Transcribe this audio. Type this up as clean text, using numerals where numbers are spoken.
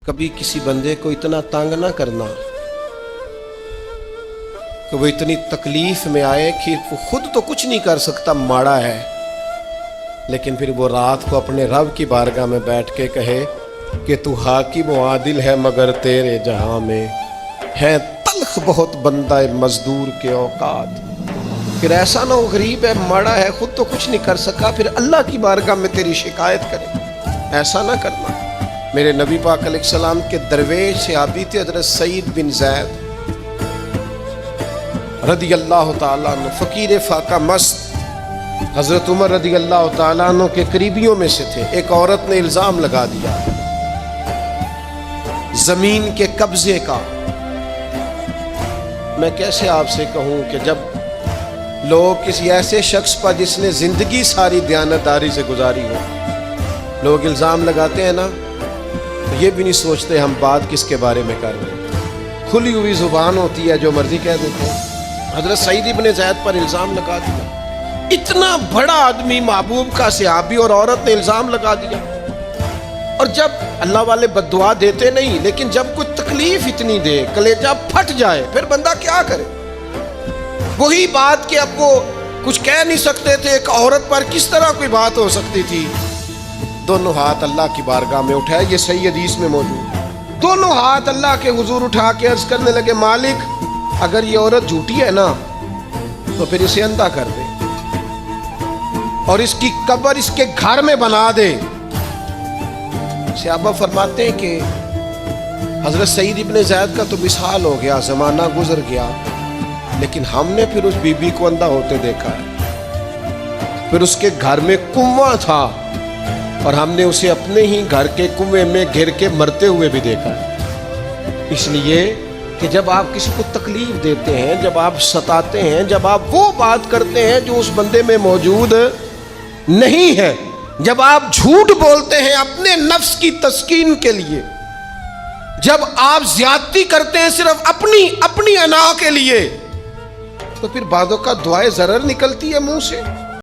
کبھی کسی بندے کو اتنا تنگ نہ کرنا کہ وہ اتنی تکلیف میں آئے کہ وہ خود تو کچھ نہیں کر سکتا، ماڑا ہے، لیکن پھر وہ رات کو اپنے رب کی بارگاہ میں بیٹھ کے کہے کہ تو حاکم و عادل ہے مگر تیرے جہاں میں ہے تلخ بہت بندہ مزدور کے اوقات۔ پھر ایسا نہ ہو غریب ہے، ماڑا ہے، خود تو کچھ نہیں کر سکا، پھر اللہ کی بارگاہ میں تیری شکایت کرے۔ ایسا نہ کرنا۔ میرے نبی پاک علیہ السلام کے درویش صحابی تھے حضرت سعید بن زید رضی اللہ تعالیٰ عنہ، فقیر فاقہ مست، حضرت عمر رضی اللہ تعالیٰ عنہ کے قریبیوں میں سے تھے۔ ایک عورت نے الزام لگا دیا زمین کے قبضے کا۔ میں کیسے آپ سے کہوں کہ جب لوگ کسی ایسے شخص پر جس نے زندگی ساری دیانتداری سے گزاری ہو، لوگ الزام لگاتے ہیں نا، تو یہ بھی نہیں سوچتے ہم بات کس کے بارے میں کر رہے ہیں، کھلی ہوئی زبان ہوتی ہے، جو مرضی کہہ دیتے ہیں۔ حضرت سعید بن زید پر الزام لگا دیا، اتنا بڑا آدمی، محبوب کا صحابی، اور عورت نے الزام لگا دیا۔ اور جب اللہ والے بد دعا دیتے نہیں، لیکن جب کوئی تکلیف اتنی دے، کلیجہ پھٹ جائے، پھر بندہ کیا کرے؟ وہی بات کہ اب وہ کچھ کہہ نہیں سکتے تھے، ایک عورت پر کس طرح کوئی بات ہو سکتی تھی؟ دونوں ہاتھ اللہ کی بارگاہ میں اٹھائے، یہ صحیح حدیث میں موجود، دونوں ہاتھ اللہ کے حضور اٹھا کے عرض کرنے لگے، مالک اگر یہ عورت جھوٹی ہے نا تو پھر اسے اندھا کر دے اور اس کی قبر اس کے گھر میں بنا دے۔ صحابہ فرماتے ہیں کہ حضرت سعید ابن زید کا تو وصال ہو گیا، زمانہ گزر گیا، لیکن ہم نے پھر اس بی بی کو اندھا ہوتے دیکھا ہے۔ پھر اس کے گھر میں کنواں تھا اور ہم نے اسے اپنے ہی گھر کے کنویں میں گر کے مرتے ہوئے بھی دیکھا ہے۔ اس لیے کہ جب آپ کسی کو تکلیف دیتے ہیں، جب آپ ستاتے ہیں، جب آپ وہ بات کرتے ہیں جو اس بندے میں موجود نہیں ہے، جب آپ جھوٹ بولتے ہیں اپنے نفس کی تسکین کے لیے، جب آپ زیادتی کرتے ہیں صرف اپنی انا کے لیے، تو پھر بعضوں کا دعائے ضرر نکلتی ہے منہ سے۔